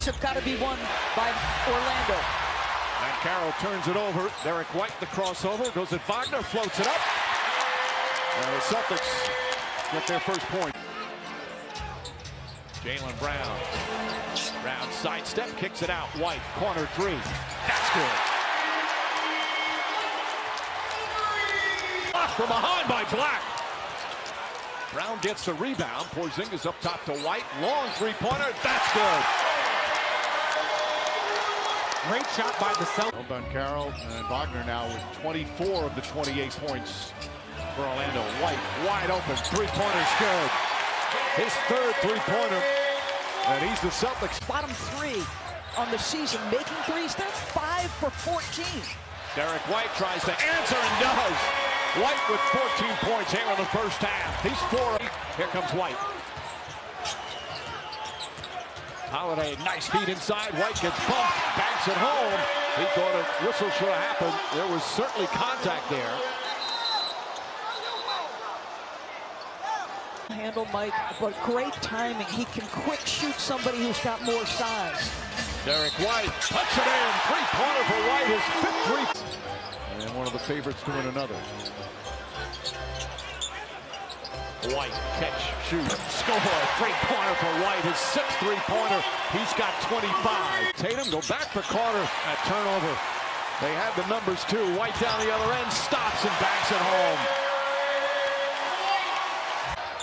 have got to be won by Orlando. And Carroll turns it over. Derrick White, the crossover, goes at Wagner, floats it up. And the Celtics get their first point. Jaylen Brown. Brown sidestep, kicks it out. White, corner three. That's good. Blocked from behind by Black. Brown gets the rebound. Porzingis up top to White. Long three-pointer. That's good. Great shot by the Celtics. Well done, Carroll. And Wagner now with 24 of the 28 points for Orlando. White, wide open. Three-pointer's good. His third three-pointer. And he's the Celtics. Bottom three on the season, making threes. They're 5 for 14. Derrick White tries to answer and does. White with 14 points here in the first half. He's 4. Here comes White. Holiday, nice feed inside. White gets bumped, banks it home. He thought a whistle should have happened. There was certainly contact there. Handle Mike, but great timing. He can quick shoot somebody who's got more size. Derrick White puts it in. Three-pointer for White, his fifth three. And one of the favorites doing another. White, catch, shoot, score. Three-pointer for White, his sixth three-pointer. He's got 25. Tatum go back for Carter at turnover. They had the numbers too. White down the other end, stops and banks it home.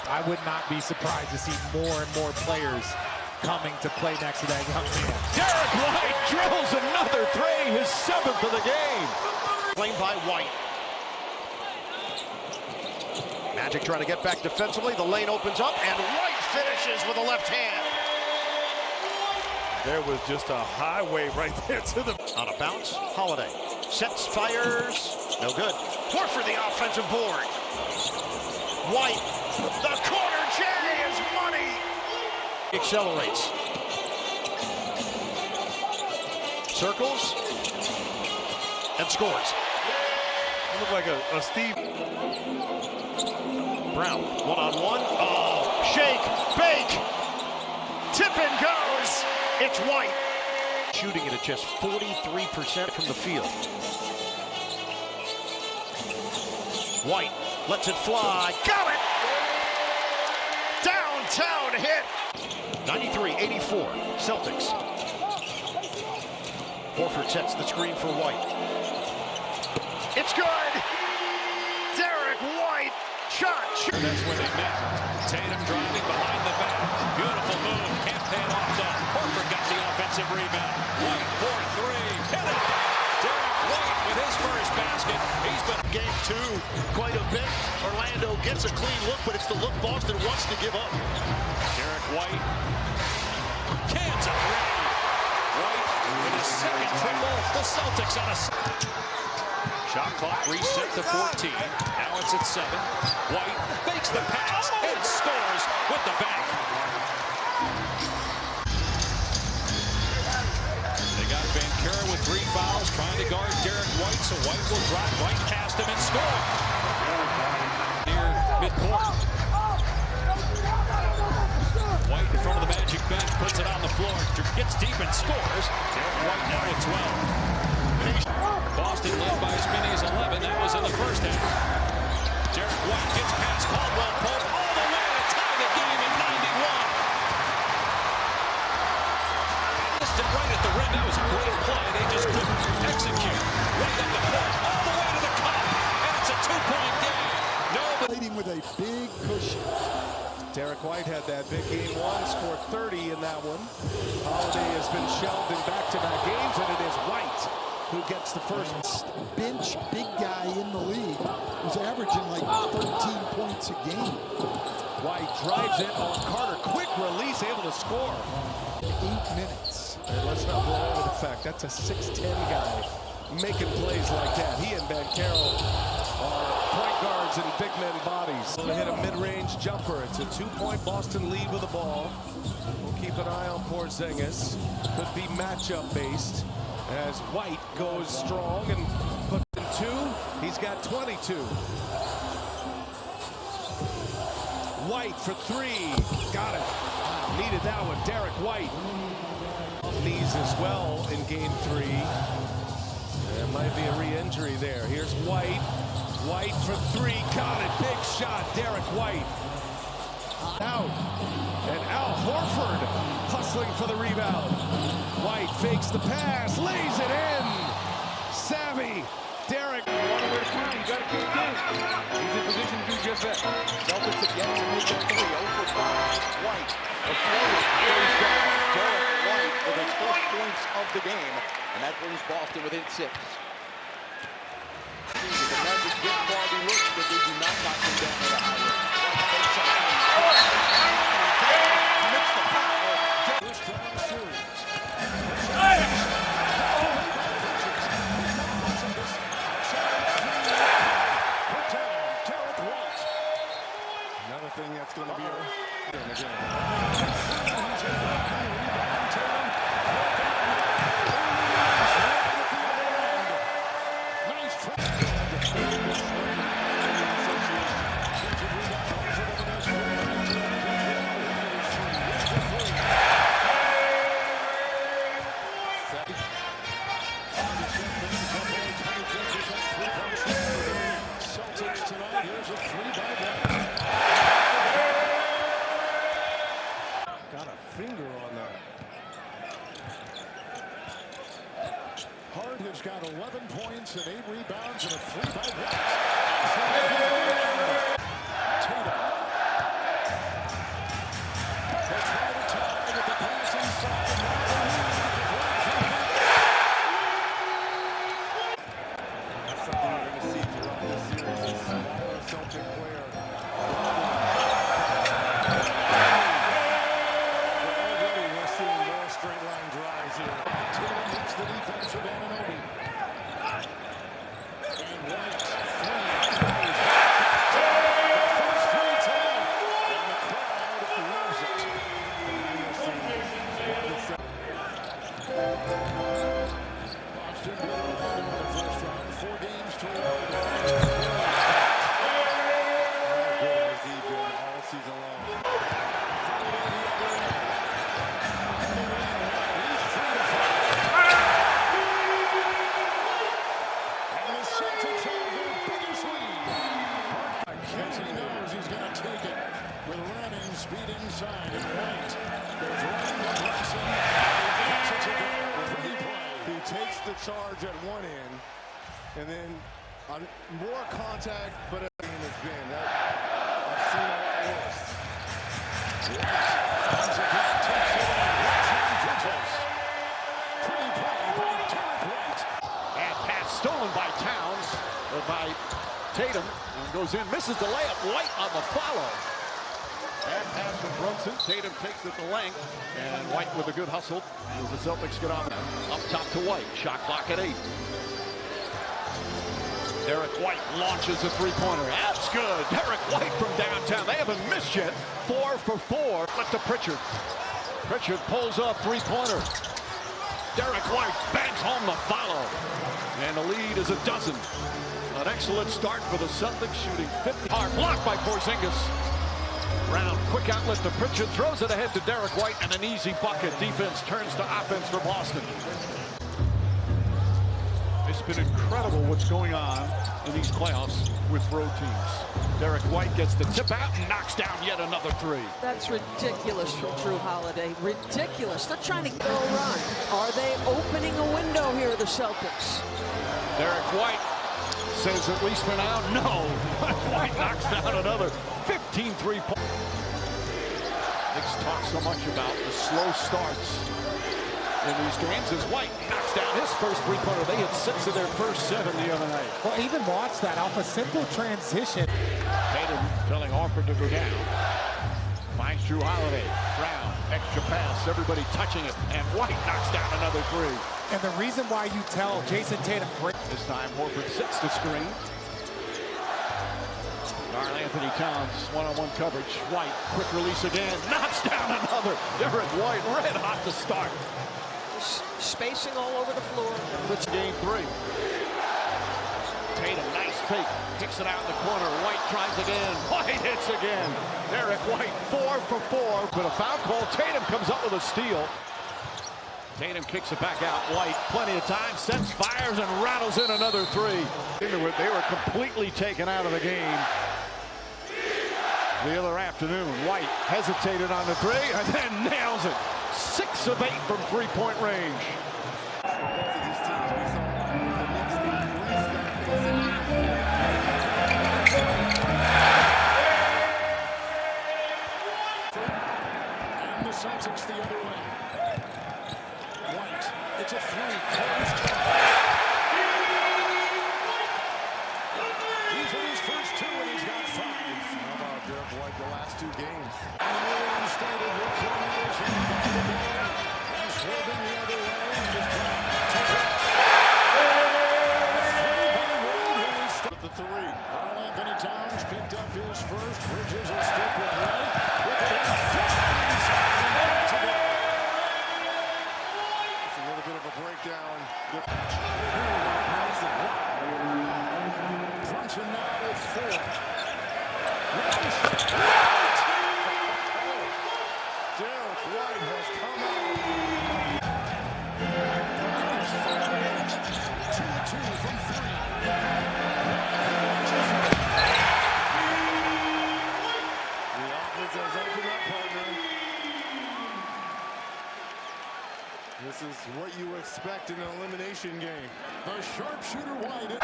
I would not be surprised to see more and more players coming to play next to that young man. Derrick White drills another three, his 7th of the game. Claimed by White. Magic trying to get back defensively. The lane opens up, and White finishes with a left hand. There was just a highway right there to the... On a bounce, Holiday sets, fires, no good. Horford the offensive board. White, the corner J is money. Accelerates. Circles, and scores. It looked like a Steve... Brown, one-on-one. Oh, shake, bake. Tip and goes. It's White. Shooting it at just 43% from the field. White lets it fly. Got it! Downtown hit. 93-84, Celtics. Horford sets the screen for White. It's good! Derrick White, shot. That's where they met. Tatum driving behind the back. Beautiful move. Can't pay it off though. Horford got the offensive rebound. White for three. Hit it! Derrick White with his first basket. He's been Game 2 quite a bit. Orlando gets a clean look, but it's the look Boston wants to give up. Derrick White cans a three. White with his second triple. The Celtics on a shot clock reset to 14. Now it's at 7. White fakes the pass and scores with the back. They got Bankera with 3 fouls, trying to guard Derrick White, so White will drive right past him and score. Near midcourt. White in front of the Magic bench, puts it on the floor, gets deep and scores. Derrick White now at 12. Boston led by as many as 11. That was in the first half. Derrick White gets past Caldwell Pope all the way to tie the game at 91. Missed it right at the rim. That was a great play. They just couldn't execute. Right at the court, all the way to the cup. And it's a 2-point game. Leading with a big cushion. Derrick White had that big game 1, scored 30 in that one. Holiday has been shelved in back-to-back games, and it is White who gets the first. Bench big guy in the league who's averaging like 13 points a game. White drives it on Carter. Quick release, able to score. 8 minutes. And let's not blow over the fact that's a 6'10 guy making plays like that. He and Bankera are point guards and big men bodies. They hit a mid-range jumper. It's a 2-point Boston lead with the ball. We'll keep an eye on Porzingis. Could be matchup based as White goes strong and puts in 2. He's got 22. White for 3. Got it. Needed that one. Derrick White. as well in game 3. There might be a re-injury there. Here's White. White for 3. Got it. Big shot. Derrick White. Out. And Al Horford hustling for the rebound. White fakes the pass. Lays it in. Savvy. Derrick. One at a time. You got to keep going. He's in position to do just that. Celtics have yet to make a 3. 0 for 5. White. A floater. Goes down. Derrick White with his first points of the game. And that brings Boston within 6. The Magic get Barbie looks, but they do not knock him down to the high road. Commits the foul. First round series. Another thing that's going to be Celtics tonight. Here's a 3-by-1. got a finger on that. Hart has got 11 points and 8 rebounds and a 3-by-1. Tatum. They try to tie with the pass inside. That's something we're going to see throughout this series. Is more Celtic player. Already we're seeing more straight line drives here. Tatum hits the defense of Anunoby. And White, 3. The first free time. And the crowd loves it. Boston blew a in the first round. 4 games to 1. Good as he's been all season long. And the Celtics have their biggest lead. He knows he's going to take it with running speed inside and White. There's running to Brunson. He takes the charge at one end, and then more contact, but it has been that I've seen a lot worse. Once again, takes it on. Watching pretty play by Derrick White. And pass stolen by Towns, or by Tatum, and goes in, misses the layup. White on the follow. Bad pass from Brunson. Tatum takes it the length, and White with a good hustle as the Celtics get on. Up top to White. Shot clock at 8. Derrick White launches a 3-pointer. That's good. Derrick White from downtown. They haven't missed yet. 4 for 4. But to Pritchard. Pritchard pulls up 3-pointer. Derrick White bangs home the follow. And the lead is a dozen. An excellent start for the Celtics, shooting 50. Hard blocked by Porzingis. Brown, quick outlet to Pritchard, throws it ahead to Derrick White, and an easy bucket. Defense turns to offense for Boston. It's been incredible what's going on in these playoffs with road teams. Derrick White gets the tip out and knocks down yet another 3. That's ridiculous from Drew Holiday. Ridiculous. They're trying to go run. Are they opening a window here, the Celtics? Derrick White says at least for now, no. White knocks down another 15 3-points. Knicks talk so much about the slow starts in these games as White knocks down his first 3-pointer. They hit 6 of their first 7 the other night. Well, even watch that off a simple transition. Tatum telling Horford to go down. Finds Drew Holiday. Brown, extra pass, everybody touching it, and White knocks down another 3. And the reason why you tell Jason Tatum, This time Horford sets the screen. Karl Anthony Towns, one-on-one coverage. White, quick release again, knocks down another. Derrick White, red hot to start. Spacing all over the floor. Puts game 3. Tatum, nice fake, kicks it out in the corner. White tries again. White hits again. Derrick White, 4 for 4. But a foul call. Tatum comes up with a steal. Tatum kicks it back out. White, plenty of time, sets, fires, and rattles in another three. They were completely taken out of the game the other afternoon. White hesitated on the three and then nails it. 6 of 8 from three-point range. And the Celtics the other way. White, it's a three. He's in his first 2 and he's got 5. How about Derrick White the last 2 games? And the Warriors started with Cornelius and swerving the other way. With the 3. Karl Anthony Towns picked up his first. Bridges will stick with White. Look at it. It's a little bit of a breakdown. Brunson now with 4. Derrick White has come out. 2-2 from 3. The offense has opened up, partner. This is what you expect in an elimination game. The sharpshooter White. You've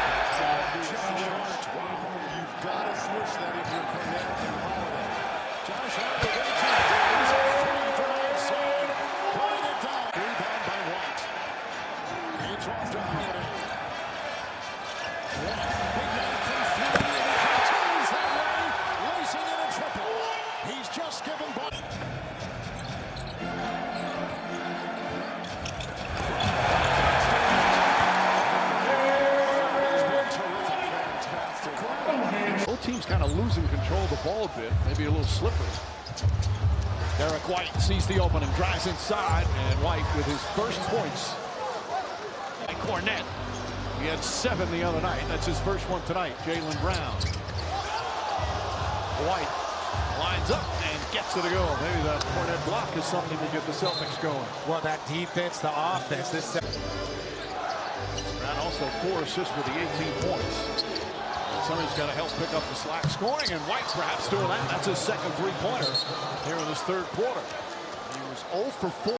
got to switch that if you're Cornell and Holiday. Josh Hart with 18 threes. A 3 from outside. Putting it down. Rebound by White. It's off to Holiday. White, big man from 3. And he continues that way. Racing in a triple. He's just given by. Both teams kind of losing control of the ball a bit, maybe a little slippery. Derrick White sees the opening, drives inside, and White with his first points. And Cornette, he had 7 the other night. That's his first one tonight. Jaylen Brown. White lines up and gets to the goal. Maybe that Cornette block is something to get the Celtics going. Well, that defense, the offense, this. Brown also 4 assists with the 18 points. Somebody's got to help pick up the slack scoring, and White perhaps doing that. That's his second three-pointer here in this third quarter. He was 0 for 4.